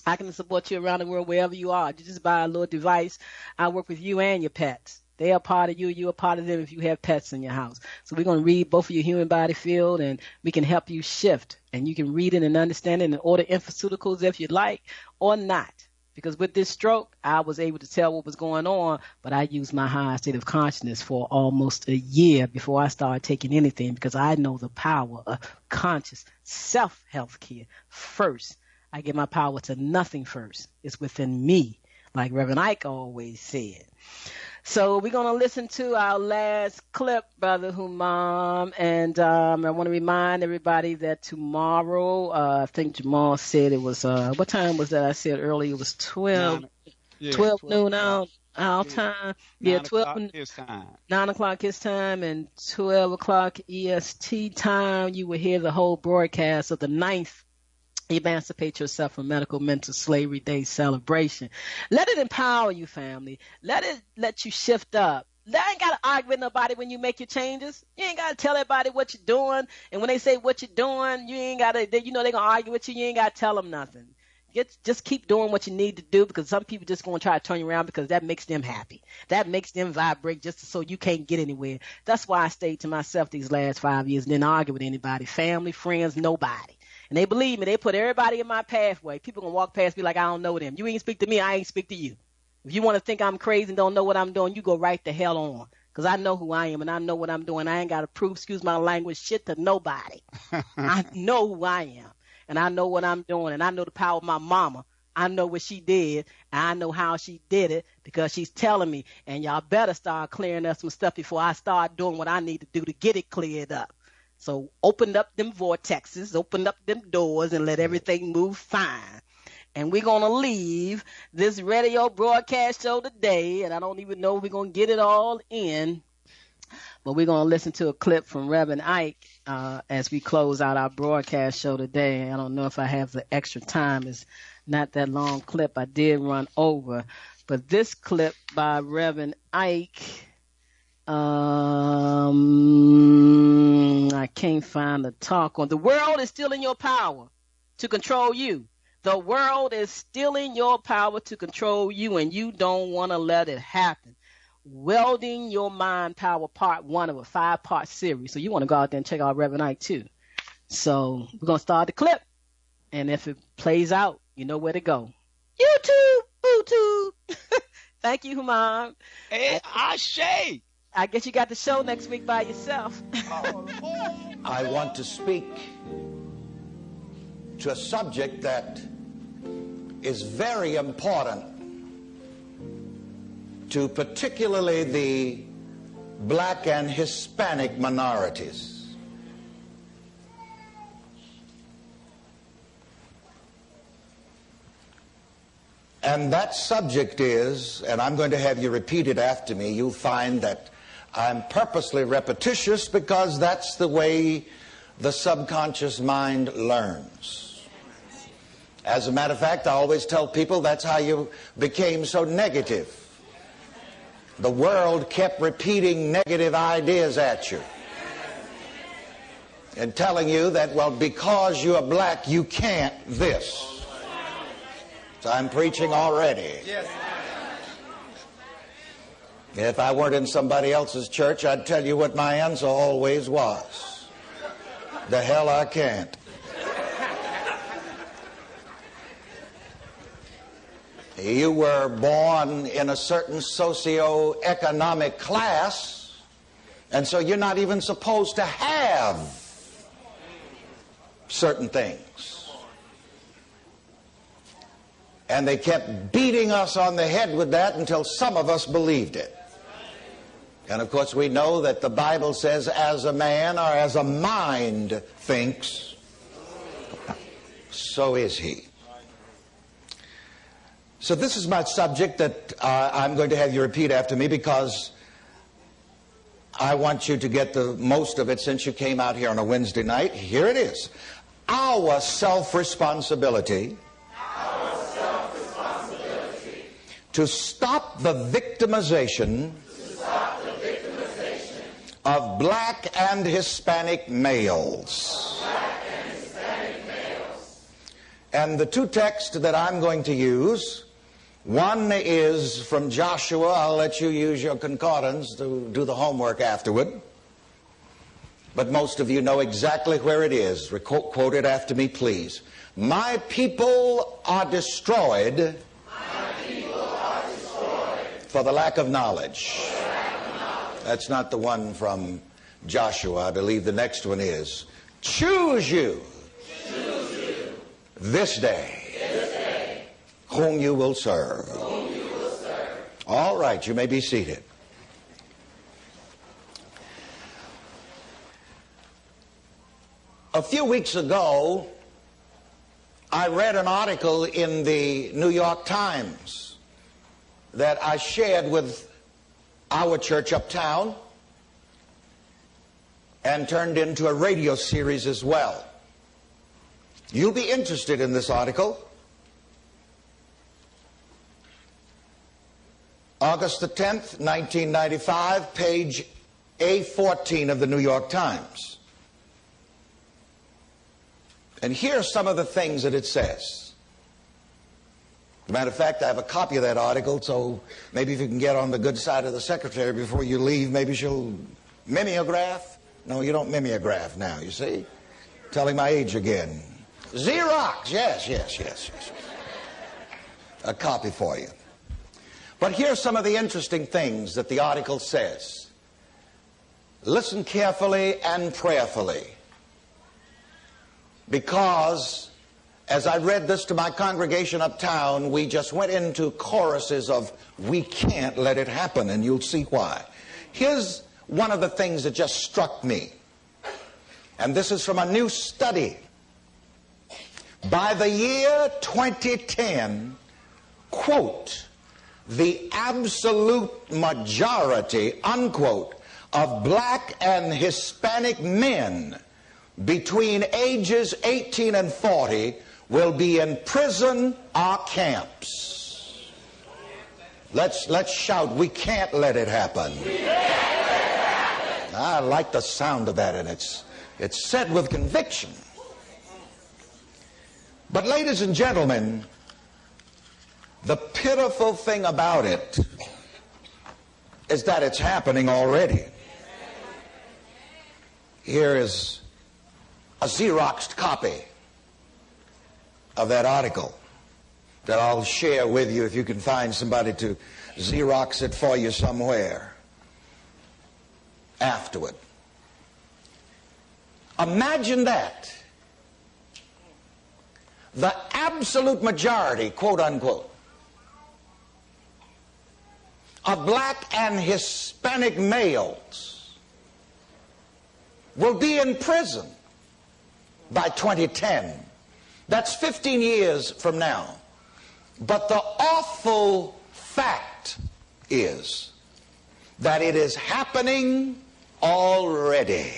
I can support you around the world wherever you are. You just buy a little device. I work with you and your pets. They are part of you. You are part of them if you have pets in your house. So we're going to read both of your human body field, and we can help you shift. And you can read it and understand it and order pharmaceuticals if you'd like or not. Because with this stroke, I was able to tell what was going on, but I used my high state of consciousness for almost a year before I started taking anything, because I know the power of conscious self-health care first. I give my power to nothing first. It's within me, like Reverend Ike always said. So we're going to listen to our last clip, Brother Humam. And I want to remind everybody that tomorrow, I think Jamal said it was, what time was that? I said earlier it was 12 noon our time. Yeah, 12 his time. 9 o'clock his time and 12 o'clock EST time. You will hear the whole broadcast of the 9th Emancipate Yourself from Medical Mental Slavery Day celebration. Let it empower you, family. Let you shift up. I ain't got to argue with nobody when you make your changes. You ain't got to tell everybody what you're doing. And when they say what you're doing, you ain't got to, they're going to argue with you. You ain't got to tell them nothing. Just keep doing what you need to do, because some people just going to try to turn you around because that makes them happy. That makes them vibrate just so you can't get anywhere. That's why I stayed to myself these last 5 years and didn't argue with anybody, family, friends, nobody. And they believe me. They put everybody in my pathway. People going to walk past me like I don't know them. You ain't speak to me, I ain't speak to you. If you want to think I'm crazy and don't know what I'm doing, you go right the hell on. Because I know who I am and I know what I'm doing. I ain't got to prove, excuse my language, shit to nobody. I know who I am. And I know what I'm doing. And I know the power of my mama. I know what she did, and I know how she did it because she's telling me. And y'all better start clearing up some stuff before I start doing what I need to do to get it cleared up. So open up them vortexes, open up them doors, and let everything move fine. And we're going to leave this radio broadcast show today, and I don't even know if we're going to get it all in, but we're going to listen to a clip from Reverend Ike as we close out our broadcast show today. I don't know if I have the extra time. It's not that long clip. I did run over. But this clip by Reverend Ike, I can't find the talk on. The world is still in your power to control you. The world is still in your power to control you, and you don't want to let it happen. Welding Your Mind Power Part 1 of a 5-part series. So you want to go out there and check out Reverend Ike too. So we're going to start the clip. And if it plays out, you know where to go. YouTube, YouTube. Thank you, Mom. Hey, Ashe. I guess you got the show next week by yourself. I want to speak to a subject that is very important to particularly the black and Hispanic minorities. And that subject is, and I'm going to have you repeat it after me, you'll find that I'm purposely repetitious because that's the way the subconscious mind learns. As a matter of fact, I always tell people that's how you became so negative. The world kept repeating negative ideas at you and telling you that, well, because you're black, you can't this. So I'm preaching already. If I weren't in somebody else's church, I'd tell you what my answer always was. The hell I can't. You were born in a certain socio-economic class, and so you're not even supposed to have certain things. And they kept beating us on the head with that until some of us believed it. And of course we know that the Bible says, as a man or as a mind thinks, so is he. So this is my subject that I'm going to have you repeat after me because I want you to get the most of it since you came out here on a Wednesday night. Here it is. Our self-responsibility to stop the victimization of black and Hispanic males. And the two texts that I'm going to use, one is from Joshua. I'll let you use your concordance to do the homework afterward. But most of you know exactly where it is. Quote it after me, please. My people are destroyed for the lack of knowledge. That's not the one from Joshua. I believe the next one is. Choose you this day whom you will serve. All right, you may be seated. A few weeks ago, I read an article in the New York Times that I shared with our church uptown and turned into a radio series as well. You'll be interested in this article. August the 10th, 1995, page A14 of the New York Times. And here are some of the things that it says. As a matter of fact, I have a copy of that article, so maybe if you can get on the good side of the secretary before you leave, maybe she'll mimeograph. No, you don't mimeograph now, you see? Telling my age again. Xerox, yes. A copy for you. But here's some of the interesting things that the article says. Listen carefully and prayerfully. Because As I read this to my congregation uptown, we just went into choruses of, "We can't let it happen," and you'll see why. Here's one of the things that just struck me, and this is from a new study. By the year 2010, quote, the absolute majority, unquote, of black and Hispanic men between ages 18 and 40 will be in prison or camps. Let's shout, "We can't let it happen." I like the sound of that, and it's said with conviction. But ladies and gentlemen, the pitiful thing about it is that it's happening already. Here is a Xeroxed copy of that article that I'll share with you if you can find somebody to Xerox it for you somewhere afterward. Imagine that. The absolute majority, quote unquote, of black and Hispanic males will be in prison by 2010. That's 15 years from now. But the awful fact is that it is happening already.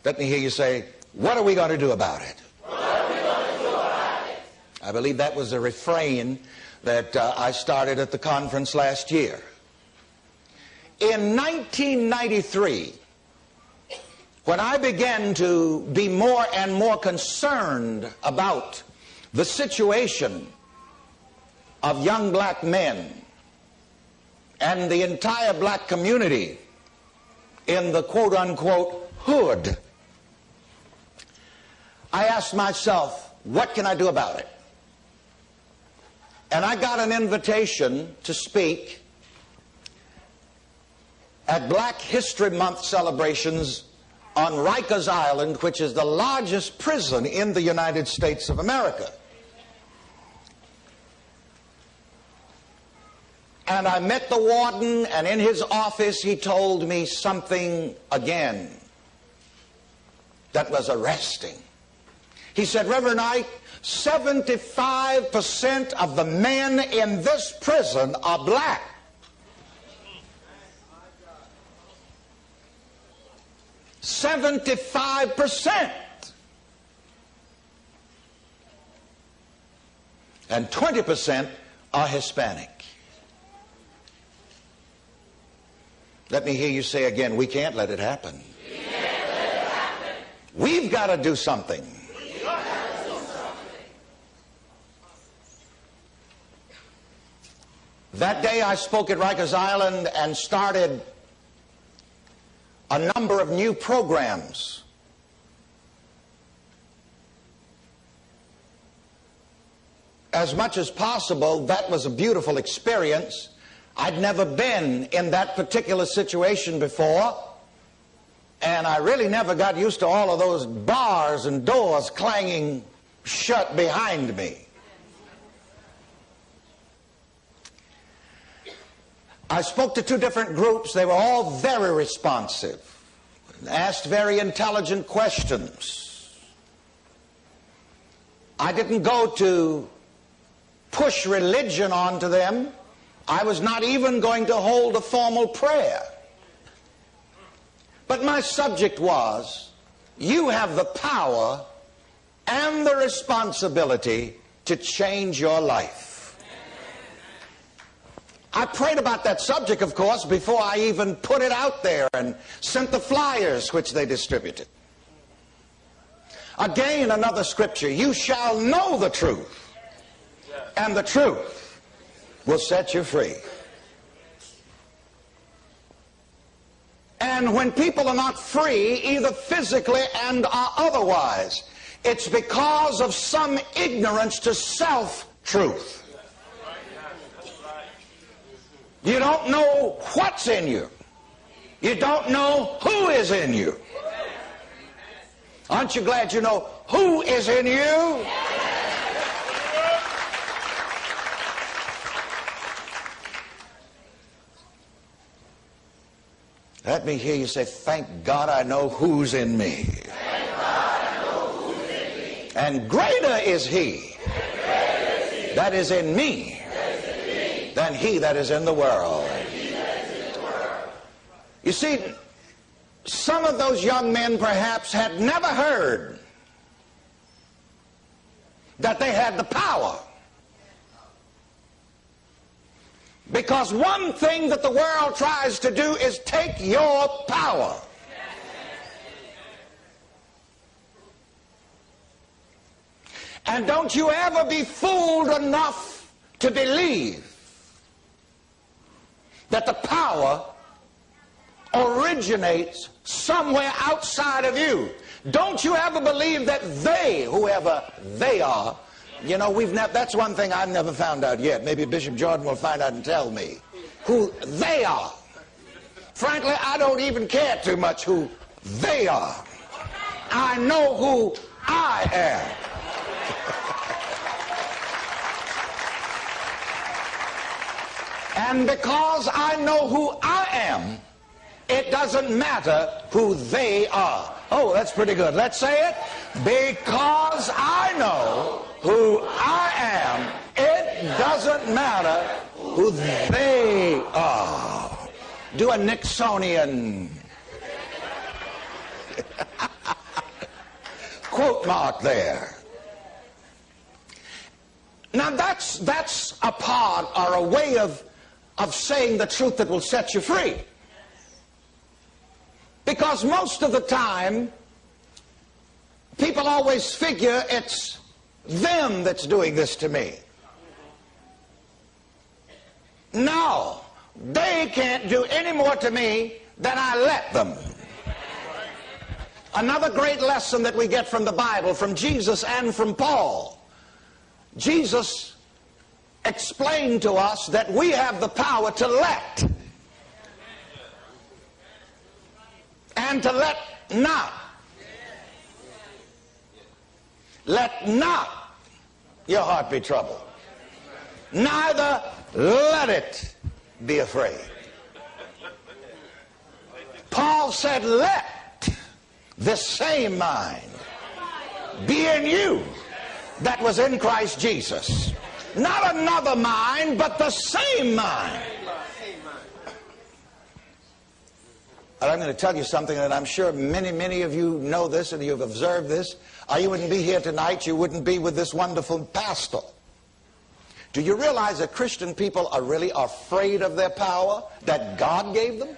Let me hear you say, "What are we going to do about it?" What are we going to do about it? I believe that was a refrain that I started at the conference last year. In 1993, when I began to be more and more concerned about the situation of young black men and the entire black community in the quote-unquote hood, I asked myself, what can I do about it? And I got an invitation to speak at Black History Month celebrations on Rikers Island, which is the largest prison in the United States of America. And I met the warden, and in his office he told me something again that was arresting. He said, "Reverend Ike, 75% of the men in this prison are black." "75%. And 20% are Hispanic." Let me hear you say again, "We can't let it happen." We can't let it happen. We've got to do something. That day I spoke at Rikers Island and started a number of new programs. As much as possible, that was a beautiful experience. I'd never been in that particular situation before, and I really never got used to all of those bars and doors clanging shut behind me. I spoke to two different groups. They were all very responsive, asked very intelligent questions. I didn't go to push religion onto them. I was not even going to hold a formal prayer. But my subject was, you have the power and the responsibility to change your life. I prayed about that subject, of course, before I even put it out there and sent the flyers which they distributed. Again, another scripture, "You shall know the truth, and the truth will set you free." And when people are not free, either physically and or otherwise, it's because of some ignorance to self-truth. You don't know what's in you. You don't know who is in you. Aren't you glad you know who is in you? Let me hear you say, thank God I know who's in me. Thank God I know who's in me. And greater is he that is in me than he that is in the world. You see, some of those young men perhaps had never heard that they had the power. Because one thing that the world tries to do is take your power. And don't you ever be fooled enough to believe that the power originates somewhere outside of you. Don't you ever believe that they, whoever they are, you know, that's one thing I've never found out yet. Maybe Bishop Jordan will find out and tell me who they are. Frankly, I don't even care too much who they are. I know who I am. And because I know who I am, it doesn't matter who they are. Oh, that's pretty good. Let's say it. Because I know who I am, it doesn't matter who they are. Do a Nixonian quote mark there. Now that's a part or a way of saying the truth that will set you free. Because most of the time, people always figure it's them that's doing this to me. No, they can't do any more to me than I let them. Another great lesson that we get from the Bible, from Jesus and from Paul. Jesus explained to us that we have the power to let. And to let not. Let not your heart be troubled. Neither let it be afraid. Paul said, let this same mind be in you that was in Christ Jesus. Not another mind, but the same mind. And I'm going to tell you something that I'm sure many of you know this and you've observed this, or you wouldn't be here tonight, you wouldn't be with this wonderful pastor. Do you realize that Christian people are really afraid of their power that God gave them?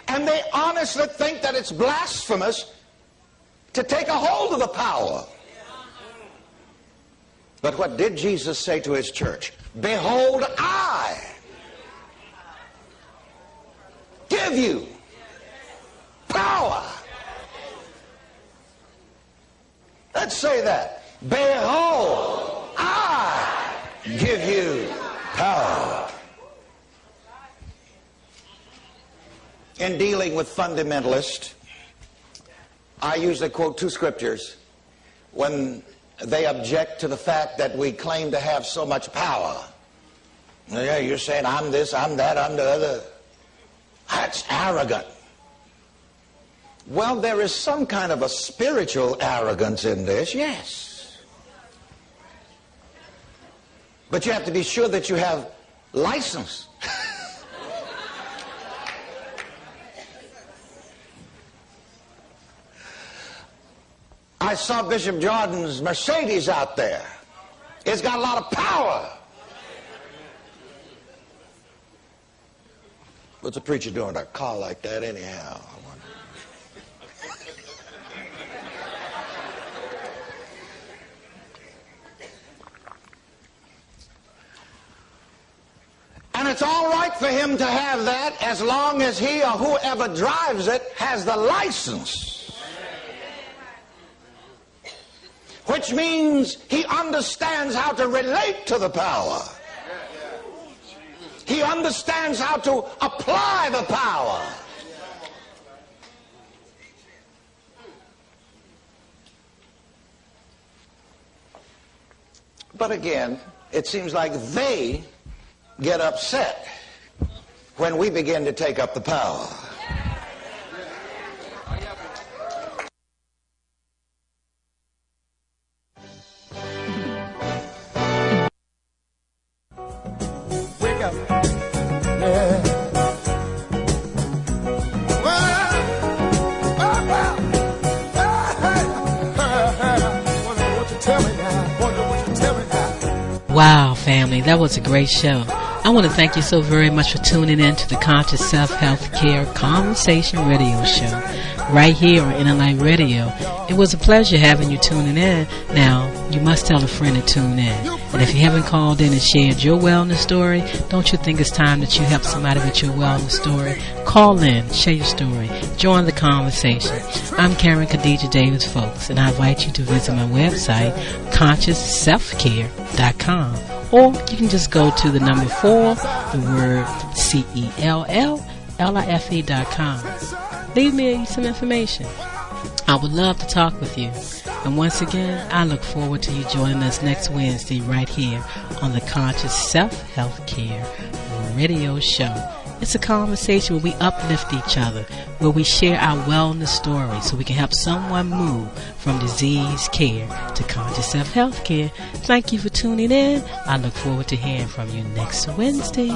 And they honestly think that it's blasphemous to take a hold of the power. But what did Jesus say to his church? Behold, I give you power. Let's say that. Behold, I give you power. In dealing with fundamentalists, I usually quote two scriptures when they object to the fact that we claim to have so much power. Yeah, you're saying I'm this, I'm that, I'm the other. That's arrogant. Well, there is some kind of a spiritual arrogance in this, yes. But you have to be sure that you have license. I saw Bishop Jordan's Mercedes out there. It's got a lot of power. What's a preacher doing in a car like that anyhow? I wonder. And it's all right for him to have that as long as he or whoever drives it has the license. Which means he understands how to relate to the power. He understands how to apply the power. But again, it seems like they get upset when we begin to take up the power. Wake up. Yeah. Wow, family, that was a great show. I want to thank you so very much for tuning in to the Conscious Self-Healthcare Conversation Radio Show right here on NLI Radio. It was a pleasure having you tuning in. Now, you must tell a friend to tune in. And if you haven't called in and shared your wellness story, don't you think it's time that you help somebody with your wellness story? Call in, share your story, join the conversation. I'm Karen Khadijah Davis-Foulks, and I invite you to visit my website, ConsciousSelfCare.com. Or you can just go to the number 4, the word CELLLIFE.com. Leave me some information. I would love to talk with you. And once again, I look forward to you joining us next Wednesday right here on the Conscious Self-Healthcare Radio Show. It's a conversation where we uplift each other, where we share our wellness stories so we can help someone move from disease care to conscious self-healthcare. Thank you for tuning in. I look forward to hearing from you next Wednesday.